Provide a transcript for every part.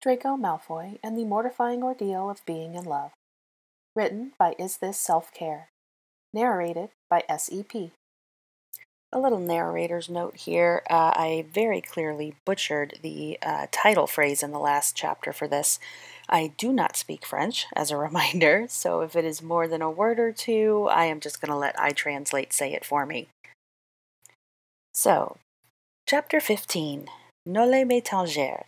Draco Malfoy and the Mortifying Ordeal of Being in Love. Written by isthisselfcare. Narrated by S.E.P. A little narrator's note here. I very clearly butchered the title phrase in the last chapter for this. I do not speak French, as a reminder, so if it is more than a word or two, I am just going to let iTranslate say it for me. So, Chapter 15, Noli Me Tangere.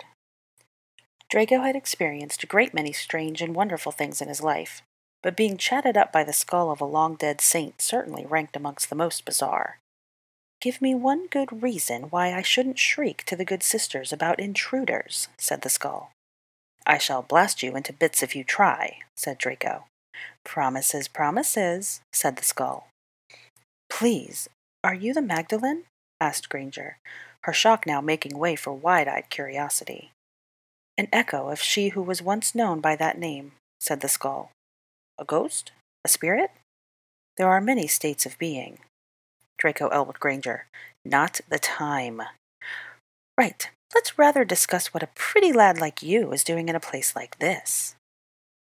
Draco had experienced a great many strange and wonderful things in his life, but being chatted up by the skull of a long-dead saint certainly ranked amongst the most bizarre. "Give me one good reason why I shouldn't shriek to the good sisters about intruders," said the skull. "I shall blast you into bits if you try," said Draco. "Promises, promises," said the skull. "Please, are you the Magdalene?" asked Granger, her shock now making way for wide-eyed curiosity. "An echo of she who was once known by that name," said the skull. "A ghost? A spirit?" "There are many states of being." Draco elbowed Granger. "Not the time." "Right. Let's rather discuss what a pretty lad like you is doing in a place like this."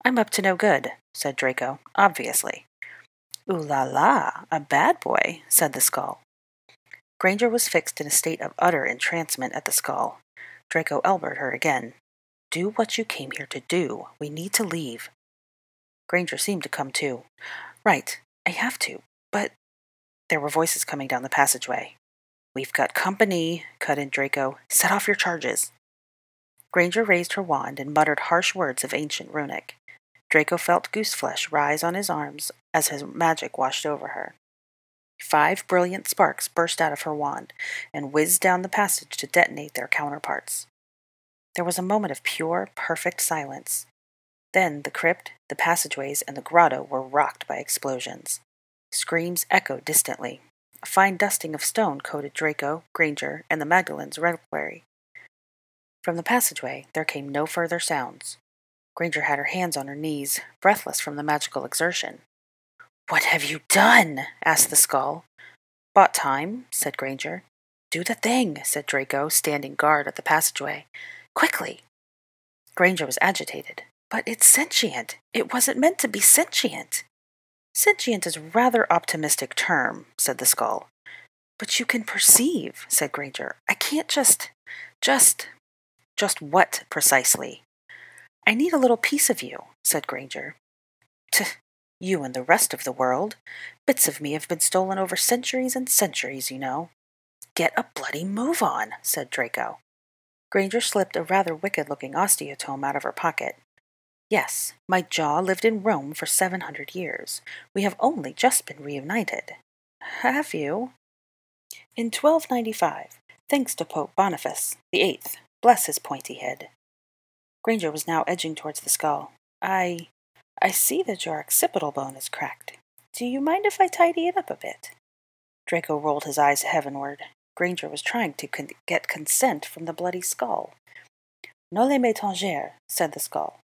"I'm up to no good," said Draco, obviously. "Ooh la la, a bad boy," said the skull. Granger was fixed in a state of utter entrancement at the skull. Draco elbowed her again. "Do what you came here to do. We need to leave." Granger seemed to come to. "Right, I have to, but—" There were voices coming down the passageway. "We've got company," cut in Draco. "Set off your charges." Granger raised her wand and muttered harsh words of ancient runic. Draco felt gooseflesh rise on his arms as his magic washed over her. 5 brilliant sparks burst out of her wand and whizzed down the passage to detonate their counterparts. There was a moment of pure, perfect silence. Then the crypt, the passageways, and the grotto were rocked by explosions. Screams echoed distantly. A fine dusting of stone coated Draco, Granger, and the Magdalene's reliquary. From the passageway there came no further sounds. Granger had her hands on her knees, breathless from the magical exertion. "What have you done?" asked the skull. "Bought time," said Granger. "Do the thing," said Draco, standing guard at the passageway. "Quickly!" Granger was agitated. "But it's sentient. It wasn't meant to be sentient." "Sentient is a rather optimistic term," said the skull. "But you can perceive," said Granger. "I can't just... Just what, precisely?" "I need a little piece of you," said Granger. You and the rest of the world. Bits of me have been stolen over centuries and centuries, you know." "Get a bloody move on," said Draco. Granger slipped a rather wicked-looking osteotome out of her pocket. "Yes, my jaw lived in Rome for 700 years. We have only just been reunited." "Have you?" "In 1295, thanks to Pope Boniface VIII. Bless his pointy head." Granger was now edging towards the skull. I see that your occipital bone is cracked. Do you mind if I tidy it up a bit?" Draco rolled his eyes heavenward. Granger was trying to get consent from the bloody skull. "Noli Me Tangere," said the skull.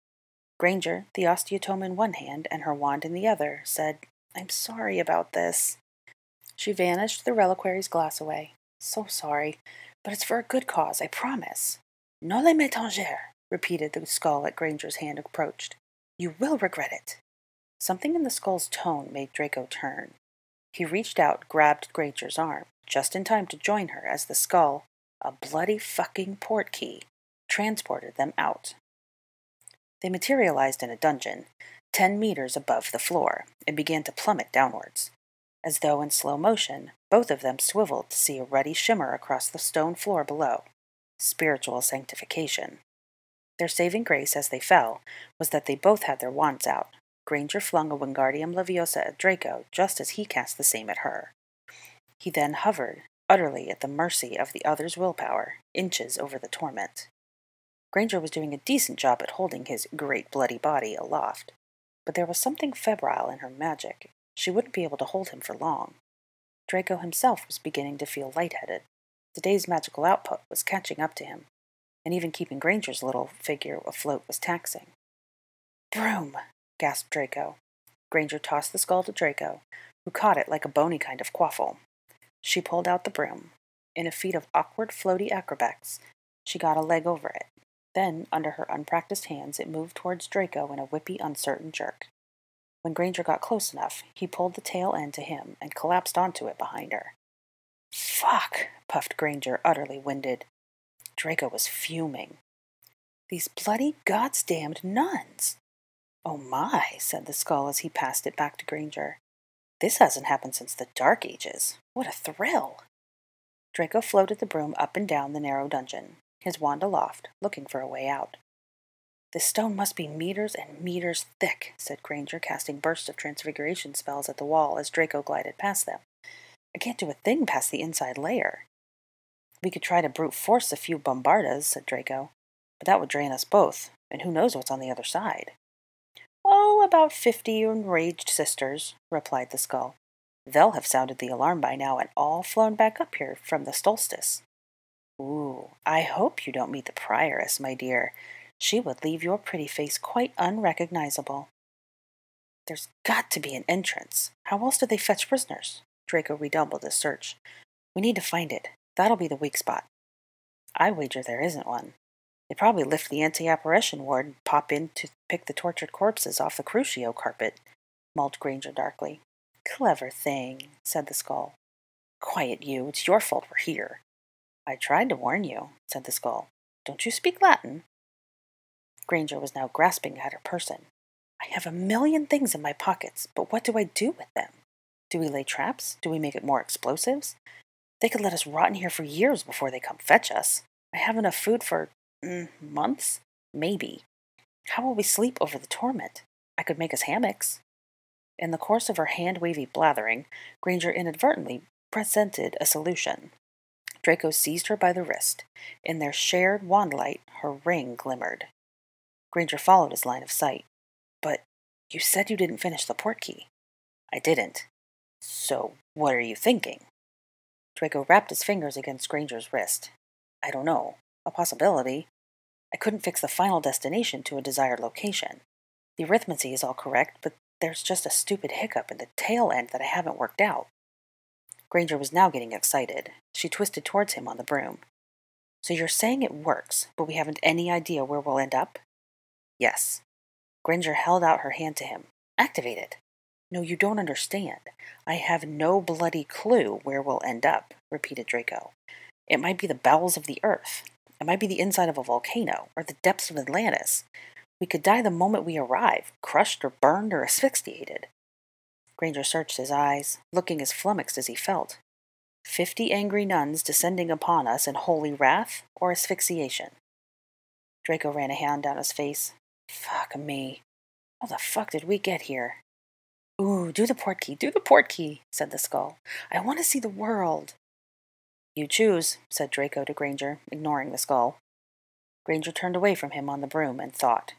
Granger, the osteotome in one hand and her wand in the other, said, "I'm sorry about this." She vanished, the reliquary's glass away. "So sorry, but it's for a good cause, I promise." "Noli Me Tangere," repeated the skull as Granger's hand approached. "You will regret it." Something in the skull's tone made Draco turn. He reached out, grabbed Granger's arm, just in time to join her as the skull, a bloody fucking portkey, transported them out. They materialized in a dungeon, 10 meters above the floor, and began to plummet downwards. As though in slow motion, both of them swiveled to see a ruddy shimmer across the stone floor below. Spiritual sanctification. Their saving grace as they fell was that they both had their wands out. Granger flung a Wingardium Leviosa at Draco just as he cast the same at her. He then hovered, utterly at the mercy of the other's willpower, inches over the torment. Granger was doing a decent job at holding his great bloody body aloft, but there was something febrile in her magic. She wouldn't be able to hold him for long. Draco himself was beginning to feel lightheaded. The day's magical output was catching up to him, and even keeping Granger's little figure afloat was taxing. "Broom!" gasped Draco. Granger tossed the skull to Draco, who caught it like a bony kind of quaffle. She pulled out the broom. In a feat of awkward, floaty acrobats, she got a leg over it. Then, under her unpracticed hands, it moved towards Draco in a whippy, uncertain jerk. When Granger got close enough, he pulled the tail end to him and collapsed onto it behind her. "Fuck," puffed Granger, utterly winded. Draco was fuming. "These bloody goddamned nuns!" "Oh my," said the skull as he passed it back to Granger. "This hasn't happened since the Dark Ages. What a thrill!" Draco floated the broom up and down the narrow dungeon, his wand aloft, looking for a way out. "This stone must be meters and meters thick," said Granger, casting bursts of transfiguration spells at the wall as Draco glided past them. "I can't do a thing past the inside layer." "We could try to brute force a few bombardas," said Draco, "but that would drain us both, and who knows what's on the other side." "Oh, about 50 enraged sisters," replied the skull. "They'll have sounded the alarm by now and all flown back up here from the solstice." "Ooh, I hope you don't meet the prioress, my dear. She would leave your pretty face quite unrecognizable." "There's got to be an entrance. How else do they fetch prisoners?" Draco redoubled his search. "We need to find it. That'll be the weak spot." "I wager there isn't one. They probably lift the anti-apparition ward and pop in to pick the tortured corpses off the Crucio carpet," mulled Granger darkly. "Clever thing," said the skull. "Quiet you. It's your fault we're here." "I tried to warn you," said the skull. "Don't you speak Latin?" Granger was now grasping at her person. "I have a million things in my pockets, but what do I do with them? Do we lay traps? Do we make it more explosives? They could let us rot in here for years before they come fetch us. I have enough food for, months? Maybe. How will we sleep over the torment? I could make us hammocks." In the course of her hand-wavy blathering, Granger inadvertently presented a solution. Draco seized her by the wrist. In their shared wand-light, her ring glimmered. Granger followed his line of sight. "But you said you didn't finish the portkey." "I didn't. So what are you thinking?" Draco wrapped his fingers against Granger's wrist. "I don't know. A possibility. I couldn't fix the final destination to a desired location. The arithmancy is all correct, but there's just a stupid hiccup in the tail end that I haven't worked out." Granger was now getting excited. She twisted towards him on the broom. "So you're saying it works, but we haven't any idea where we'll end up?" "Yes." Granger held out her hand to him. "Activate it." "No, you don't understand. I have no bloody clue where we'll end up," repeated Draco. "It might be the bowels of the earth. It might be the inside of a volcano, or the depths of Atlantis. We could die the moment we arrive, crushed or burned or asphyxiated." Granger searched his eyes, looking as flummoxed as he felt. 50 angry nuns descending upon us in holy wrath or asphyxiation? Draco ran a hand down his face. "Fuck me. How the fuck did we get here?" "Ooh, do the portkey, said the skull. "I want to see the world." "You choose," said Draco to Granger, ignoring the skull. Granger turned away from him on the broom and thought.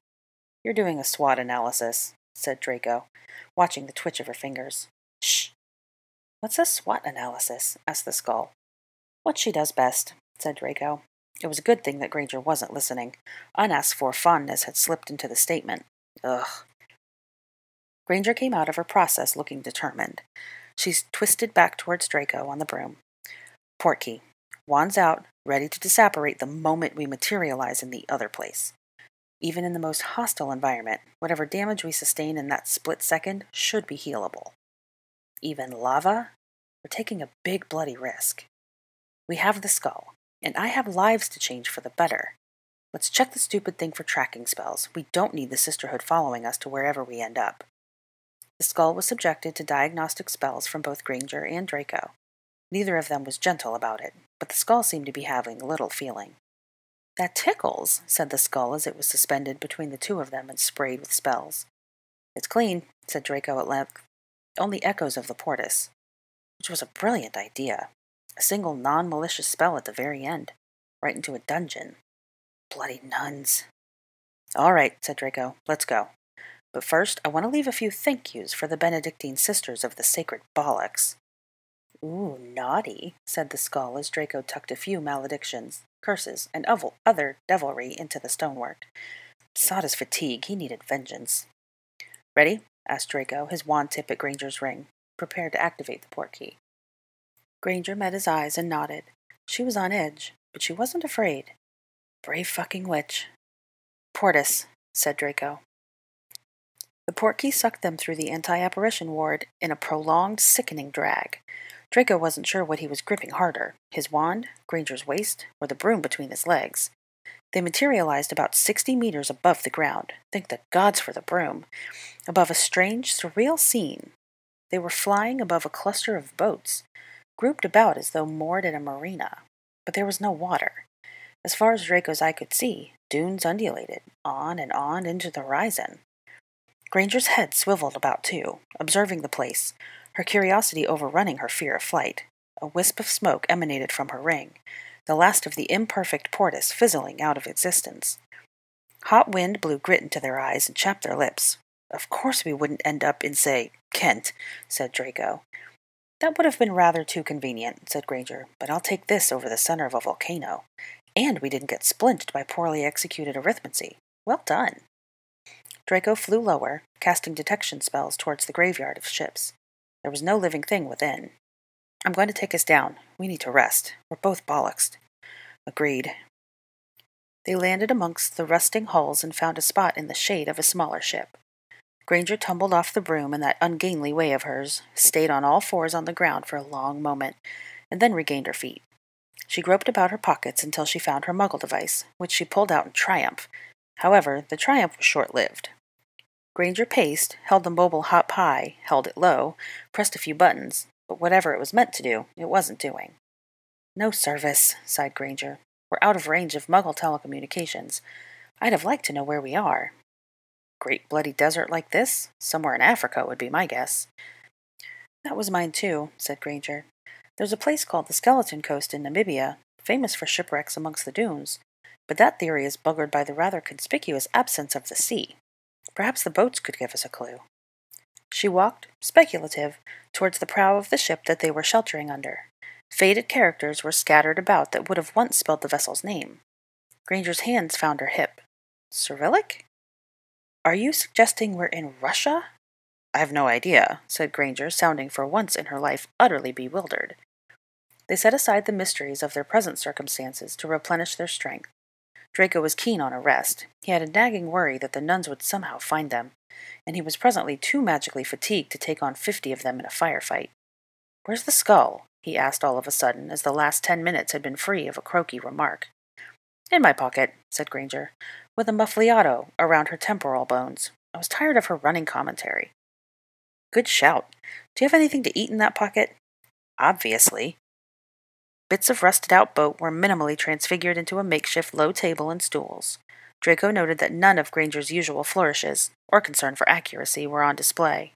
"You're doing a SWOT analysis," said Draco, watching the twitch of her fingers. "Shh!" "What's a SWOT analysis?" asked the skull. "What she does best," said Draco. It was a good thing that Granger wasn't listening. Unasked-for fondness had slipped into the statement. Ugh. Granger came out of her process looking determined. She twisted back towards Draco on the broom. "Portkey. Wands out, ready to disapparate the moment we materialize in the other place. Even in the most hostile environment, whatever damage we sustain in that split second should be healable. Even lava? We're taking a big bloody risk. We have the skull, and I have lives to change for the better. Let's check the stupid thing for tracking spells. We don't need the Sisterhood following us to wherever we end up." The skull was subjected to diagnostic spells from both Granger and Draco. Neither of them was gentle about it, but the skull seemed to be having little feeling. "That tickles," said the skull as it was suspended between the two of them and sprayed with spells. "It's clean," said Draco at length. "Only echoes of the portus." Which was a brilliant idea. A single non-malicious spell at the very end. Right into a dungeon. Bloody nuns. "All right," said Draco. "Let's go. But first, I want to leave a few thank yous for the Benedictine sisters of the sacred bollocks." "Ooh, naughty," said the skull as Draco tucked a few maledictions, curses, and other devilry into the stonework. Beside his fatigue, he needed vengeance. "Ready?" asked Draco, his wand tip at Granger's ring, prepared to activate the portkey. Granger met his eyes and nodded. She was on edge, but she wasn't afraid. Brave fucking witch. Portis, said Draco. The portkey sucked them through the anti-apparition ward in a prolonged, sickening drag. Draco wasn't sure what he was gripping harder, his wand, Granger's waist, or the broom between his legs. They materialized about 60 meters above the ground, thank the gods for the broom, above a strange, surreal scene. They were flying above a cluster of boats, grouped about as though moored at a marina, but there was no water. As far as Draco's eye could see, dunes undulated, on and on into the horizon. Granger's head swiveled about too, observing the place, her curiosity overrunning her fear of flight. A wisp of smoke emanated from her ring, the last of the imperfect Portis fizzling out of existence. Hot wind blew grit into their eyes and chapped their lips. Of course we wouldn't end up in, say, Kent, said Draco. That would have been rather too convenient, said Granger, but I'll take this over the center of a volcano. And we didn't get splinched by poorly executed arithmancy. Well done. Draco flew lower, casting detection spells towards the graveyard of ships. There was no living thing within. I'm going to take us down. We need to rest. We're both bollocksed. Agreed. They landed amongst the rusting hulls and found a spot in the shade of a smaller ship. Granger tumbled off the broom in that ungainly way of hers, stayed on all fours on the ground for a long moment, and then regained her feet. She groped about her pockets until she found her muggle device, which she pulled out in triumph. However, the triumph was short-lived. Granger paced, held the mobile hop high, held it low, pressed a few buttons, but whatever it was meant to do, it wasn't doing. No service, sighed Granger. We're out of range of muggle telecommunications. I'd have liked to know where we are. Great bloody desert like this? Somewhere in Africa would be my guess. That was mine too, said Granger. There's a place called the Skeleton Coast in Namibia, famous for shipwrecks amongst the dunes, but that theory is buggered by the rather conspicuous absence of the sea. Perhaps the boats could give us a clue. She walked, speculative, towards the prow of the ship that they were sheltering under. Faded characters were scattered about that would have once spelled the vessel's name. Granger's hands found her hip. Cyrillic? Are you suggesting we're in Russia? I've no idea, said Granger, sounding for once in her life utterly bewildered. They set aside the mysteries of their present circumstances to replenish their strength. Draco was keen on a rest. He had a nagging worry that the nuns would somehow find them, and he was presently too magically fatigued to take on 50 of them in a firefight. Where's the skull? He asked all of a sudden, as the last 10 minutes had been free of a croaky remark. In my pocket, said Granger, with a muffliato around her temporal bones. I was tired of her running commentary. Good shout. Do you have anything to eat in that pocket? Obviously. Bits of rusted-out boat were minimally transfigured into a makeshift low table and stools. Draco noted that none of Granger's usual flourishes, or concern for accuracy, were on display.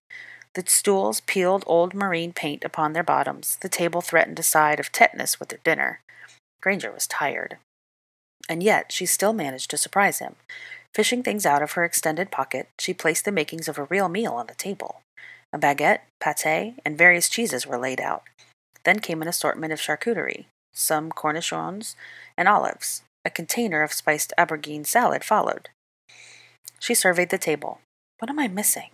The stools peeled old marine paint upon their bottoms. The table threatened a side of tetanus with their dinner. Granger was tired. And yet she still managed to surprise him. Fishing things out of her extended pocket, she placed the makings of a real meal on the table. A baguette, pâté, and various cheeses were laid out. Then came an assortment of charcuterie, some cornichons, and olives. A container of spiced aubergine salad followed. She surveyed the table. What am I missing?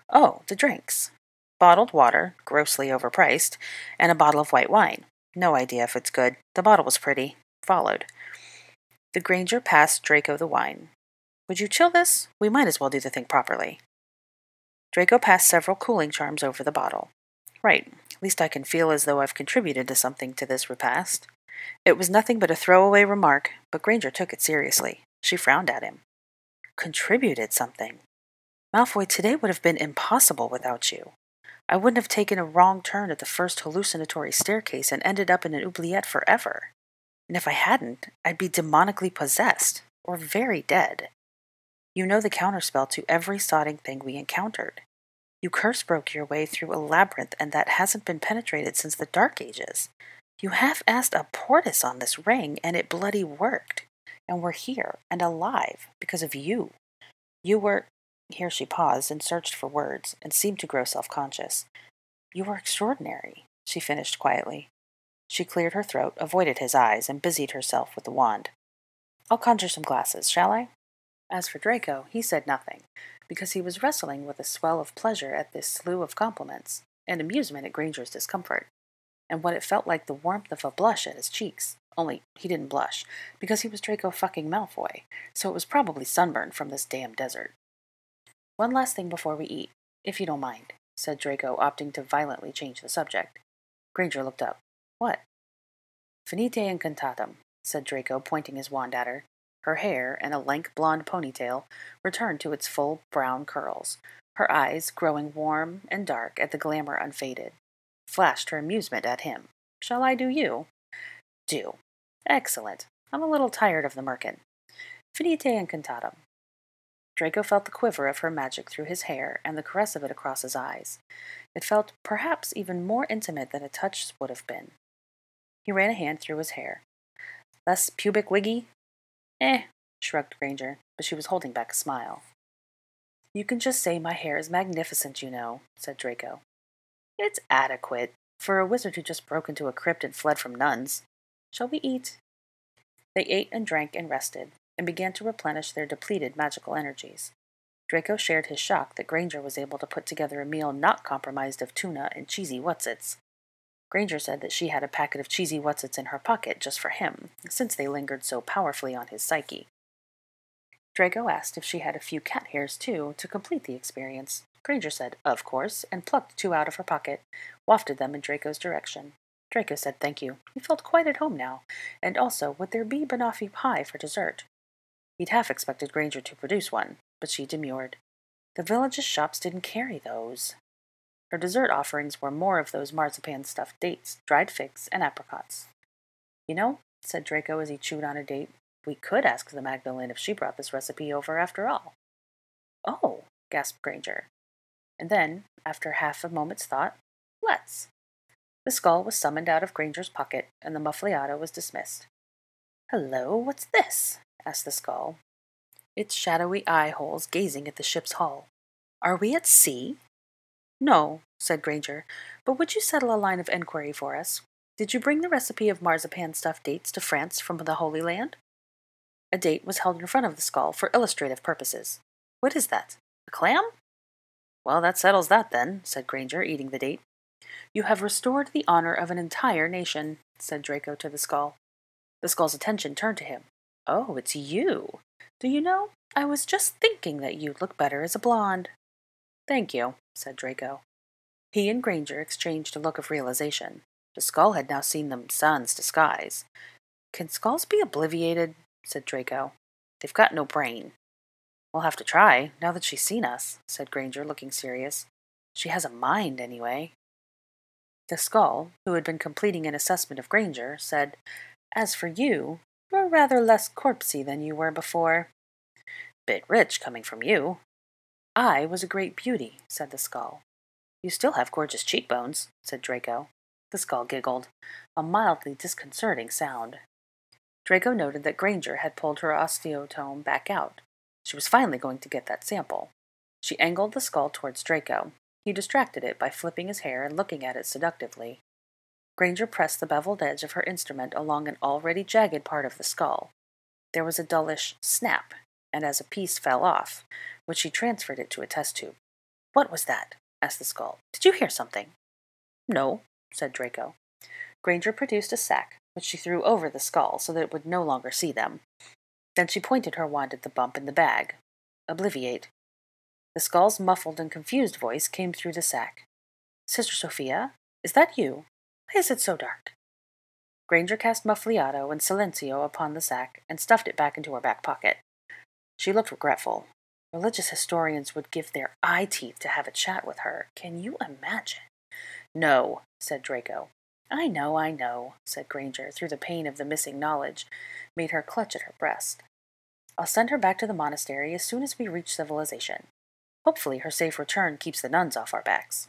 Oh, the drinks. Bottled water, grossly overpriced, and a bottle of white wine. No idea if it's good. The bottle was pretty. Followed. The Granger passed Draco the wine. Would you chill this? We might as well do the thing properly. Draco passed several cooling charms over the bottle. Right. At least I can feel as though I've contributed to something to this repast. It was nothing but a throwaway remark, but Granger took it seriously. She frowned at him. Contributed something? Malfoy, today would have been impossible without you. I wouldn't have taken a wrong turn at the first hallucinatory staircase and ended up in an oubliette forever. And if I hadn't, I'd be demonically possessed, or very dead. You know the counterspell to every sodding thing we encountered. You curse-broke your way through a labyrinth, and that hasn't been penetrated since the Dark Ages. You half-assed a portis on this ring, and it bloody worked. And we're here, and alive, because of you. You were— Here she paused and searched for words, and seemed to grow self-conscious. You were extraordinary, she finished quietly. She cleared her throat, avoided his eyes, and busied herself with the wand. I'll conjure some glasses, shall I? As for Draco, he said nothing, because he was wrestling with a swell of pleasure at this slew of compliments, and amusement at Granger's discomfort, and what it felt like the warmth of a blush at his cheeks, Only he didn't blush, because he was Draco fucking Malfoy, so it was probably sunburn from this damn desert. "One last thing before we eat, if you don't mind," said Draco, opting to violently change the subject. Granger looked up. "What?" "Finite incantatem," said Draco, pointing his wand at her. Her hair, and a lank blonde ponytail, returned to its full brown curls. Her eyes, growing warm and dark at the glamour unfaded, flashed her amusement at him. "Shall I do you?" "Do." "Excellent. I'm a little tired of the merkin. Finite incantatem." Draco felt the quiver of her magic through his hair and the caress of it across his eyes. It felt perhaps even more intimate than a touch would have been. He ran a hand through his hair. "Less pubic wiggy?" Shrugged Granger, but she was holding back a smile. "You can just say my hair is magnificent, you know," said Draco. "It's adequate for a wizard who just broke into a crypt and fled from nuns. Shall we eat?" They ate and drank and rested, and began to replenish their depleted magical energies. Draco shared his shock that Granger was able to put together a meal not compromised of tuna and cheesy whatsits. Granger said that she had a packet of cheesy whatsits in her pocket just for him, since they lingered so powerfully on his psyche. Draco asked if she had a few cat hairs, too, to complete the experience. Granger said, of course, and plucked 2 out of her pocket, wafted them in Draco's direction. Draco said thank you. He felt quite at home now, and also would there be banoffee pie for dessert? He'd half expected Granger to produce one, but she demurred. The village's shops didn't carry those. Her dessert offerings were more of those marzipan-stuffed dates, dried figs, and apricots. "You know," said Draco as he chewed on a date, "we could ask the Magdalene if she brought this recipe over after all." "Oh," gasped Granger. And then, after half a moment's thought, "Let's." The skull was summoned out of Granger's pocket, and the muffliato was dismissed. "Hello, what's this?" asked the skull, its shadowy eye-holes gazing at the ship's hull. "Are we at sea?" "No," said Granger, "but would you settle a line of enquiry for us? Did you bring the recipe of marzipan-stuffed dates to France from the Holy Land?" A date was held in front of the skull for illustrative purposes. "What is that? A clam?" "Well, that settles that, then," said Granger, eating the date. "You have restored the honor of an entire nation," said Draco to the skull. The skull's attention turned to him. "Oh, it's you. Do you know, I was just thinking that you'd look better as a blonde." "Thank you," said Draco. He and Granger exchanged a look of realization. The skull had now seen them sans disguise. "Can skulls be obliviated?" said Draco. "They've got no brain." "We'll have to try, now that she's seen us," said Granger, looking serious. "She has a mind, anyway." The skull, who had been completing an assessment of Granger, said, "As for you, you're rather less corpsey than you were before." "Bit rich, coming from you." "I was a great beauty," said the skull. "You still have gorgeous cheekbones," said Draco. The skull giggled, a mildly disconcerting sound. Draco noted that Granger had pulled her osteotome back out. She was finally going to get that sample. She angled the skull towards Draco. He distracted it by flipping his hair and looking at it seductively. Granger pressed the beveled edge of her instrument along an already jagged part of the skull. There was a dullish snap, and as a piece fell off, which she transferred it to a test tube. "What was that?" asked the skull. "Did you hear something?" "No," said Draco. Granger produced a sack, which she threw over the skull so that it would no longer see them. Then she pointed her wand at the bump in the bag. "Obliviate." The skull's muffled and confused voice came through the sack. "Sister Sophia, is that you? Why is it so dark?" Granger cast Muffliato and Silencio upon the sack and stuffed it back into her back pocket. She looked regretful. Religious historians would give their eye teeth to have a chat with her. Can you imagine? "No," said Draco. I know," said Granger, through the pain of the missing knowledge, made her clutch at her breast. "I'll send her back to the monastery as soon as we reach civilization. Hopefully her safe return keeps the nuns off our backs.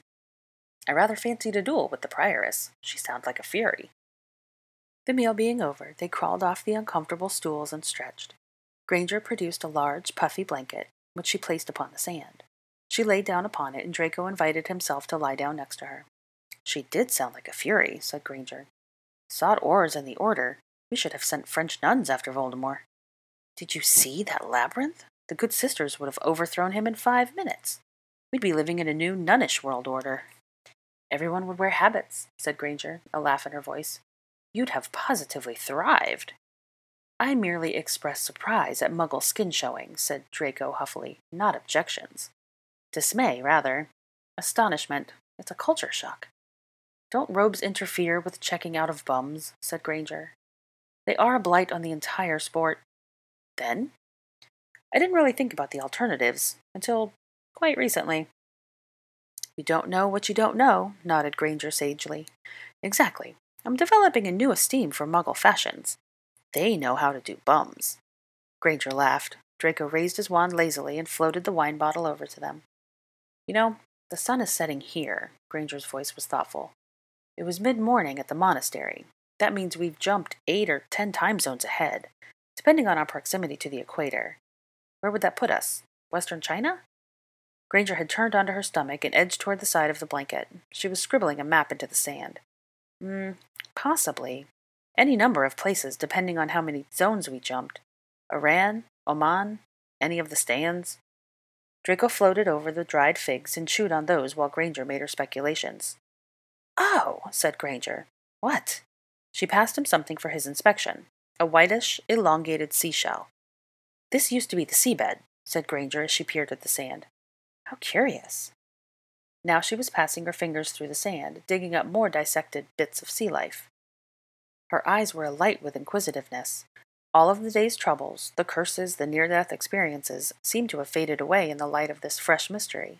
I rather fancied a duel with the prioress. She sounds like a fury." The meal being over, they crawled off the uncomfortable stools and stretched. Granger produced a large, puffy blanket, which she placed upon the sand. She lay down upon it, and Draco invited himself to lie down next to her. "She did sound like a fury," said Granger. "Sod oars and the order. We should have sent French nuns after Voldemort. Did you see that labyrinth? The good sisters would have overthrown him in 5 minutes. We'd be living in a new nunnish world order." "Everyone would wear habits," said Granger, a laugh in her voice. you'd have positively thrived. I merely expressed surprise at Muggle skin showing, said Draco huffily, not objections. Dismay, rather. Astonishment. It's a culture shock. Don't robes interfere with checking out of bums, said Granger. They are a blight on the entire sport. Then? I didn't really think about the alternatives until quite recently. You don't know what you don't know, nodded Granger sagely. Exactly. I'm developing a new esteem for Muggle fashions. They know how to do bums. Granger laughed. Draco raised his wand lazily and floated the wine bottle over to them. You know, the sun is setting here. Granger's voice was thoughtful. It was mid-morning at the monastery. That means we've jumped 8 or 10 time zones ahead, depending on our proximity to the equator. Where would that put us? Western China? Granger had turned onto her stomach and edged toward the side of the blanket. She was scribbling a map into the sand. Possibly. Any number of places, depending on how many zones we jumped. Iran, Oman, any of the stands. Draco floated over the dried figs and chewed on those while Granger made her speculations. Oh, said Granger. What? She passed him something for his inspection. A whitish, elongated seashell. This used to be the seabed, said Granger as she peered at the sand. How curious. Now she was passing her fingers through the sand, digging up more dissected bits of sea life. Her eyes were alight with inquisitiveness. All of the day's troubles, the curses, the near-death experiences, seemed to have faded away in the light of this fresh mystery.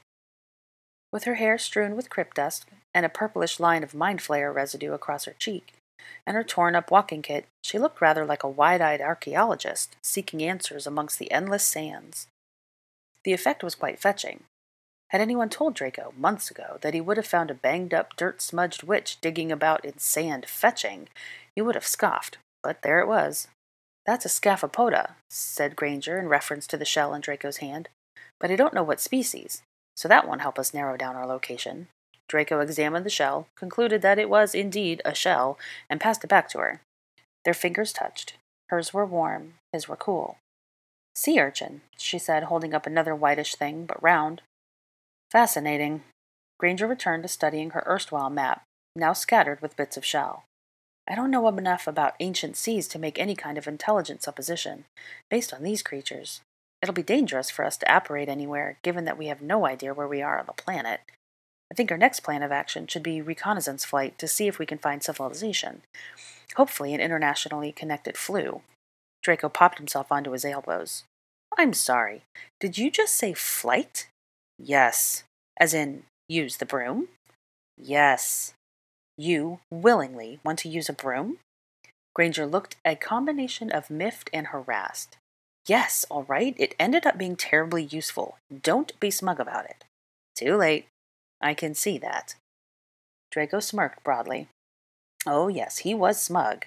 With her hair strewn with crypt dust, and a purplish line of mind flayer residue across her cheek, and her torn-up walking kit, she looked rather like a wide-eyed archaeologist, seeking answers amongst the endless sands. The effect was quite fetching. Had anyone told Draco, months ago, that he would have found a banged-up, dirt-smudged witch digging about in sand fetching, he would have scoffed, but there it was. That's a scaphopoda, said Granger in reference to the shell in Draco's hand, but I don't know what species, so that won't help us narrow down our location. Draco examined the shell, concluded that it was indeed a shell, and passed it back to her. Their fingers touched. Hers were warm, his were cool. Sea urchin, she said, holding up another whitish thing, but round. Fascinating. Granger returned to studying her erstwhile map, now scattered with bits of shell. I don't know enough about ancient seas to make any kind of intelligent supposition, based on these creatures. It'll be dangerous for us to apparate anywhere, given that we have no idea where we are on the planet. I think our next plan of action should be reconnaissance flight to see if we can find civilization. Hopefully an internationally connected flu. Draco popped himself onto his elbows. I'm sorry, did you just say flight? Yes. As in, use the broom? Yes. You, willingly, want to use a broom? Granger looked a combination of miffed and harassed. Yes, all right, it ended up being terribly useful. Don't be smug about it. Too late. I can see that. Draco smirked broadly. Oh, yes, he was smug.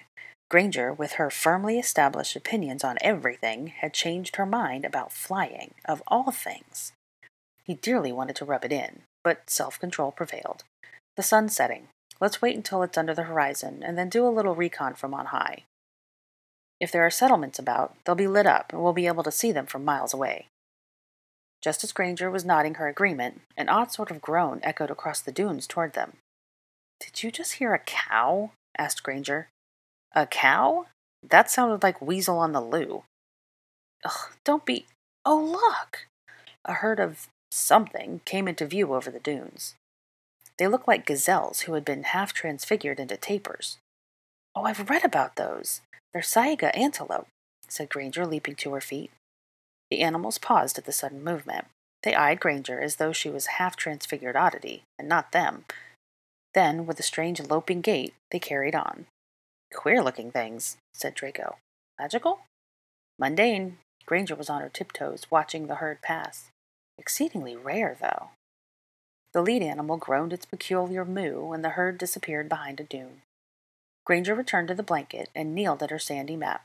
Granger, with her firmly established opinions on everything, had changed her mind about flying, of all things. He dearly wanted to rub it in, but self-control prevailed. The sun's setting. Let's wait until it's under the horizon, and then do a little recon from on high. If there are settlements about, they'll be lit up, and we'll be able to see them from miles away. Just as Granger was nodding her agreement, an odd sort of groan echoed across the dunes toward them. Did you just hear a cow? Asked Granger. A cow? That sounded like Weasel on the Loo. Ugh, don't be... Oh, look! A herd of something came into view over the dunes. They looked like gazelles who had been half transfigured into tapirs. Oh, I've read about those. They're saiga antelope, said Granger, leaping to her feet. The animals paused at the sudden movement. They eyed Granger as though she was a half-transfigured oddity, and not them. Then, with a strange loping gait, they carried on. Queer-looking things, said Draco. Magical? Mundane. Granger was on her tiptoes, watching the herd pass. Exceedingly rare, though. The lead animal groaned its peculiar moo, and the herd disappeared behind a dune. Granger returned to the blanket and kneeled at her sandy map.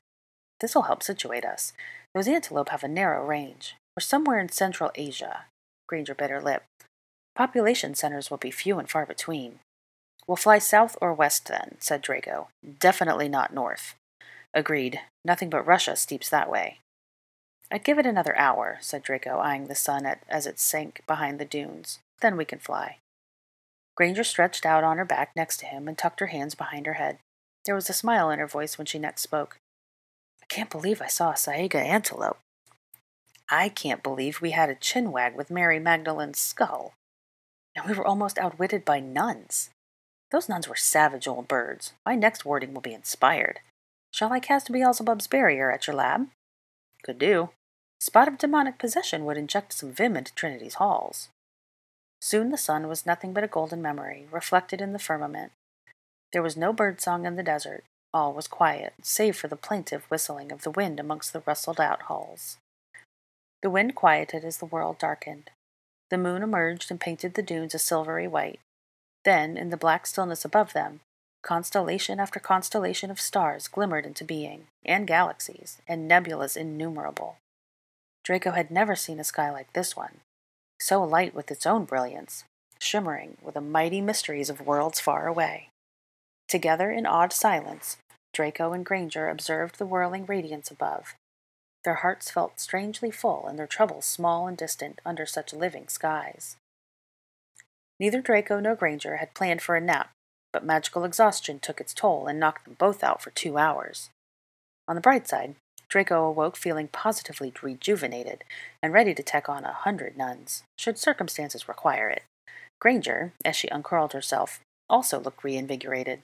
This'll help situate us. Those antelope have a narrow range. We're somewhere in Central Asia. Granger bit her lip. Population centers will be few and far between. We'll fly south or west then, said Draco. Definitely not north. Agreed. Nothing but Russia steeps that way. I'd give it another hour, said Draco, eyeing the sun as it sank behind the dunes. Then we can fly. Granger stretched out on her back next to him and tucked her hands behind her head. There was a smile in her voice when she next spoke. I can't believe I saw a Saiga antelope. I can't believe we had a chinwag with Mary Magdalene's skull. And we were almost outwitted by nuns. Those nuns were savage old birds. My next warding will be inspired. Shall I cast Beelzebub's barrier at your lab? Could do. A spot of demonic possession would inject some vim into Trinity's halls. Soon the sun was nothing but a golden memory, reflected in the firmament. There was no birdsong in the desert. All was quiet, save for the plaintive whistling of the wind amongst the rustled-out halls. The wind quieted as the world darkened. The moon emerged and painted the dunes a silvery white. Then, in the black stillness above them, constellation after constellation of stars glimmered into being, and galaxies, and nebulas innumerable. Draco had never seen a sky like this one, so light with its own brilliance, shimmering with the mighty mysteries of worlds far away. Together in awed silence, Draco and Granger observed the whirling radiance above. Their hearts felt strangely full and their troubles small and distant under such living skies. Neither Draco nor Granger had planned for a nap, but magical exhaustion took its toll and knocked them both out for 2 hours. On the bright side, Draco awoke feeling positively rejuvenated and ready to take on 100 nuns, should circumstances require it. Granger, as she uncurled herself, also looked reinvigorated.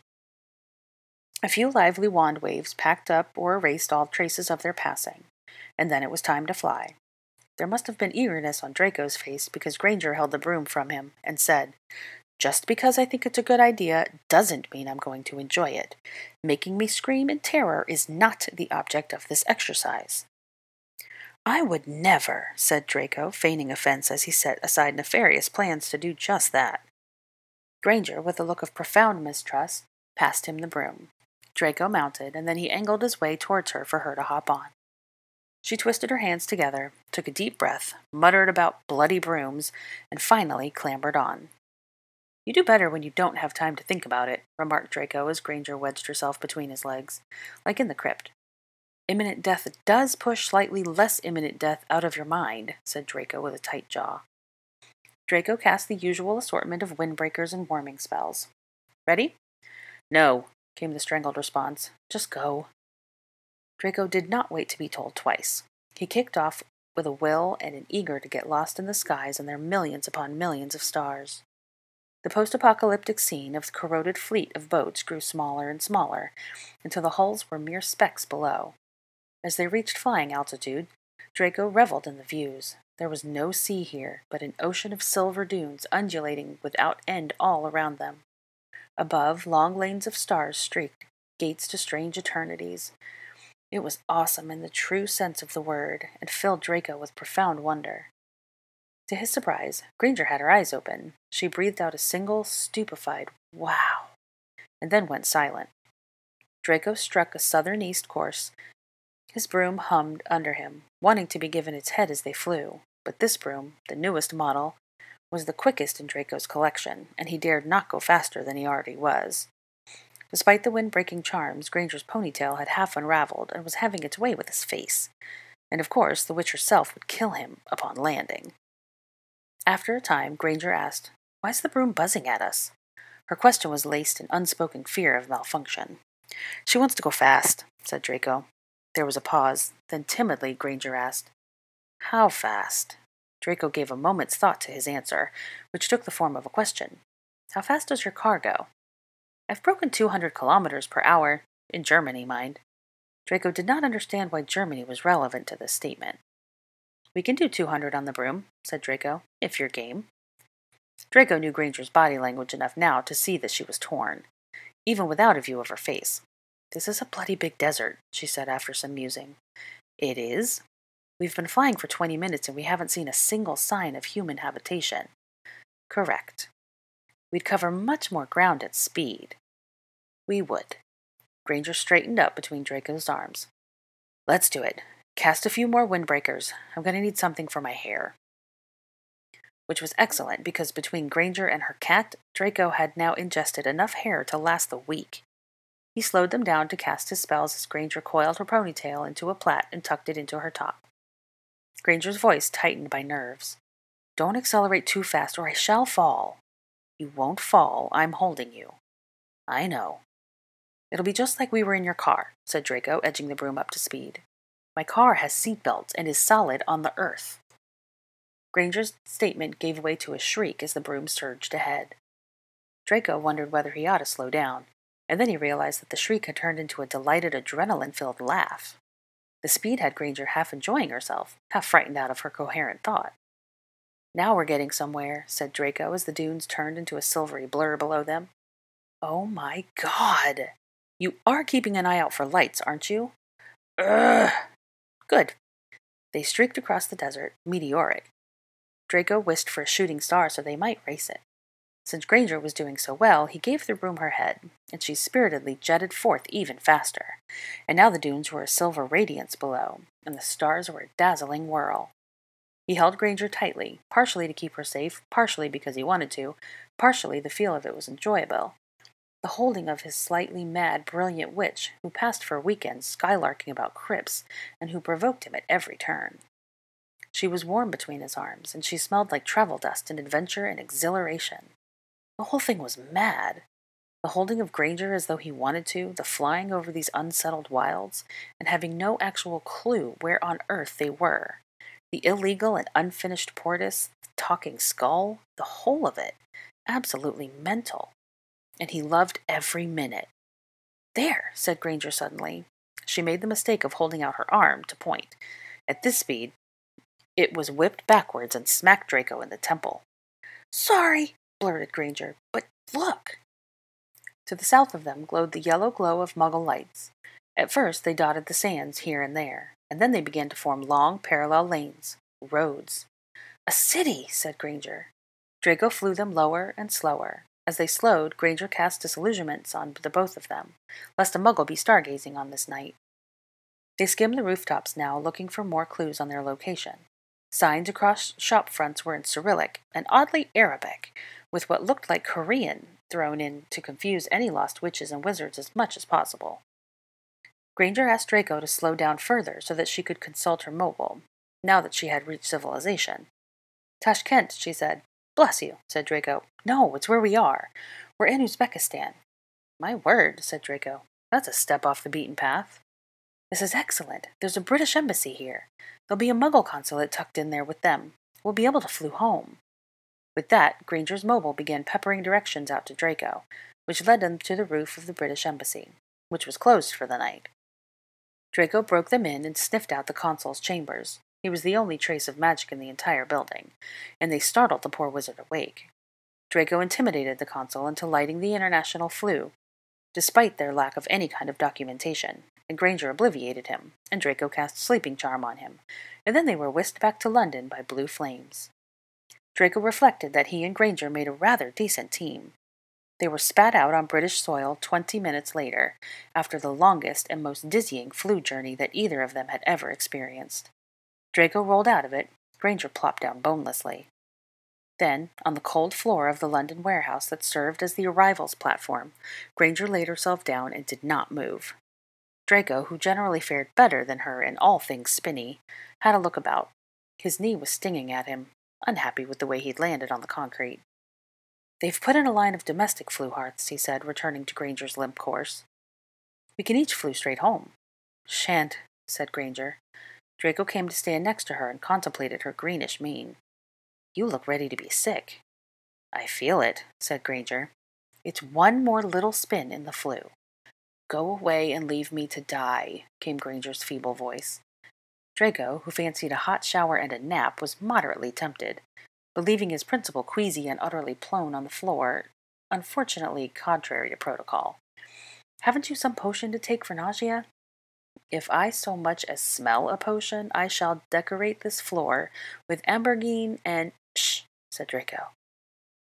A few lively wand waves packed up or erased all traces of their passing, and then it was time to fly. There must have been eagerness on Draco's face because Granger held the broom from him and said, Just because I think it's a good idea doesn't mean I'm going to enjoy it. Making me scream in terror is not the object of this exercise. I would never, said Draco, feigning offense as he set aside nefarious plans to do just that. Granger, with a look of profound mistrust, passed him the broom. Draco mounted, and then he angled his way towards her for her to hop on. She twisted her hands together, took a deep breath, muttered about bloody brooms, and finally clambered on. You do better when you don't have time to think about it, remarked Draco as Granger wedged herself between his legs, like in the crypt. Imminent death does push slightly less imminent death out of your mind, said Draco with a tight jaw. Draco cast the usual assortment of windbreakers and warming spells. Ready? No, came the strangled response. Just go. Draco did not wait to be told twice. He kicked off with a will and an eager to get lost in the skies and their millions upon millions of stars. The post-apocalyptic scene of the corroded fleet of boats grew smaller and smaller, until the hulls were mere specks below. As they reached flying altitude, Draco reveled in the views. There was no sea here, but an ocean of silver dunes undulating without end all around them. Above, long lanes of stars streaked, gates to strange eternities. It was awesome in the true sense of the word, and filled Draco with profound wonder. To his surprise, Granger had her eyes open. She breathed out a single, stupefied, wow, and then went silent. Draco struck a southern-east course. His broom hummed under him, wanting to be given its head as they flew, but this broom, the newest model, was the quickest in Draco's collection, and he dared not go faster than he already was. Despite the wind-breaking charms, Granger's ponytail had half unraveled and was having its way with his face, and of course the witch herself would kill him upon landing. After a time, Granger asked, Why's the broom buzzing at us? Her question was laced in unspoken fear of malfunction. She wants to go fast, said Draco. There was a pause. Then timidly Granger asked, How fast? Draco gave a moment's thought to his answer, which took the form of a question. How fast does your car go? I've broken 200 kilometers per hour, in Germany, mind. Draco did not understand why Germany was relevant to this statement. We can do 200 on the broom, said Draco, if you're game. Draco knew Granger's body language enough now to see that she was torn, even without a view of her face. This is a bloody big desert, she said after some musing. It is? We've been flying for 20 minutes and we haven't seen a single sign of human habitation. Correct. We'd cover much more ground at speed. We would. Granger straightened up between Draco's arms. Let's do it. Cast a few more windbreakers. I'm going to need something for my hair. Which was excellent because between Granger and her cat, Draco had now ingested enough hair to last the week. He slowed them down to cast his spells as Granger coiled her ponytail into a plait and tucked it into her top. Granger's voice tightened by nerves. Don't accelerate too fast or I shall fall. You won't fall. I'm holding you. I know. It'll be just like we were in your car, said Draco, edging the broom up to speed. My car has seat belts and is solid on the earth. Granger's statement gave way to a shriek as the broom surged ahead. Draco wondered whether he ought to slow down, and then he realized that the shriek had turned into a delighted, adrenaline-filled laugh. The speed had Granger half enjoying herself, half frightened out of her coherent thought. Now we're getting somewhere, said Draco as the dunes turned into a silvery blur below them. Oh my God! You are keeping an eye out for lights, aren't you? Ugh! Good. They streaked across the desert, meteoric. Draco wished for a shooting star so they might race it. Since Granger was doing so well, he gave the broom her head, and she spiritedly jetted forth even faster. And now the dunes were a silver radiance below, and the stars were a dazzling whirl. He held Granger tightly, partially to keep her safe, partially because he wanted to, partially the feel of it was enjoyable. The holding of his slightly mad, brilliant witch, who passed for weekends skylarking about crypts, and who provoked him at every turn. She was warm between his arms, and she smelled like travel dust and adventure and exhilaration. The whole thing was mad. The holding of Granger as though he wanted to, the flying over these unsettled wilds, and having no actual clue where on earth they were. The illegal and unfinished portus, the talking skull, the whole of it. Absolutely mental. And he loved every minute. There, said Granger suddenly. She made the mistake of holding out her arm to point. At this speed, it was whipped backwards and smacked Draco in the temple. Sorry, blurted Granger, but look! To the south of them glowed the yellow glow of Muggle lights. At first they dotted the sands here and there, and then they began to form long, parallel lanes, roads. A city, said Granger. Draco flew them lower and slower. As they slowed, Granger cast disillusionments on the both of them, lest a Muggle be stargazing on this night. They skimmed the rooftops now, looking for more clues on their location. Signs across shop fronts were in Cyrillic and oddly Arabic, with what looked like Korean thrown in to confuse any lost witches and wizards as much as possible. Granger asked Draco to slow down further so that she could consult her mobile, now that she had reached civilization. Tashkent, she said. Bless you, said Draco. No, it's where we are. We're in Uzbekistan. My word, said Draco. That's a step off the beaten path. This is excellent. There's a British embassy here. There'll be a Muggle consulate tucked in there with them. We'll be able to flew home. With that, Granger's mobile began peppering directions out to Draco, which led them to the roof of the British embassy, which was closed for the night. Draco broke them in and sniffed out the consul's chambers. He was the only trace of magic in the entire building, and they startled the poor wizard awake. Draco intimidated the consul into lighting the international flu, despite their lack of any kind of documentation, and Granger obliviated him, and Draco cast sleeping charm on him, and then they were whisked back to London by blue flames. Draco reflected that he and Granger made a rather decent team. They were spat out on British soil 20 minutes later, after the longest and most dizzying flu journey that either of them had ever experienced. Draco rolled out of it, Granger plopped down bonelessly. Then, on the cold floor of the London warehouse that served as the arrivals platform, Granger laid herself down and did not move. Draco, who generally fared better than her in all things spinny, had a look about. His knee was stinging at him, unhappy with the way he'd landed on the concrete. They've put in a line of domestic flu hearths, he said, returning to Granger's limp course. We can each flew straight home. Shan't, said Granger. Draco came to stand next to her and contemplated her greenish mien. You look ready to be sick. I feel it, said Granger. It's one more little spin in the flu. Go away and leave me to die, came Granger's feeble voice. Draco, who fancied a hot shower and a nap, was moderately tempted, but leaving his principal queasy and utterly blown on the floor, unfortunately contrary to protocol. Haven't you some potion to take for nausea? If I so much as smell a potion, I shall decorate this floor with ambergris and— Shh, said Draco.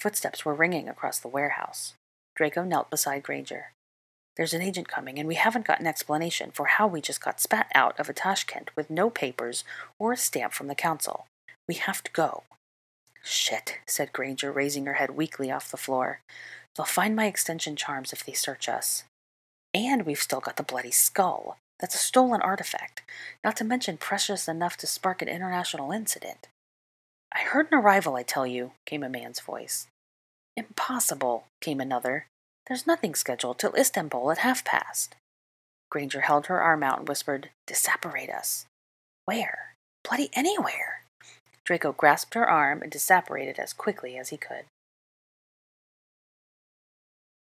Footsteps were ringing across the warehouse. Draco knelt beside Granger. There's an agent coming, and we haven't got an explanation for how we just got spat out of a Tashkent with no papers or a stamp from the council. We have to go. Shit, said Granger, raising her head weakly off the floor. They'll find my extension charms if they search us. And we've still got the bloody skull. That's a stolen artifact, not to mention precious enough to spark an international incident. I heard an arrival, I tell you, came a man's voice. Impossible, came another. There's nothing scheduled till Istanbul at past. Granger held her arm out and whispered, "Disapparate us." "Where?" "Bloody anywhere." Draco grasped her arm and disapparated as quickly as he could.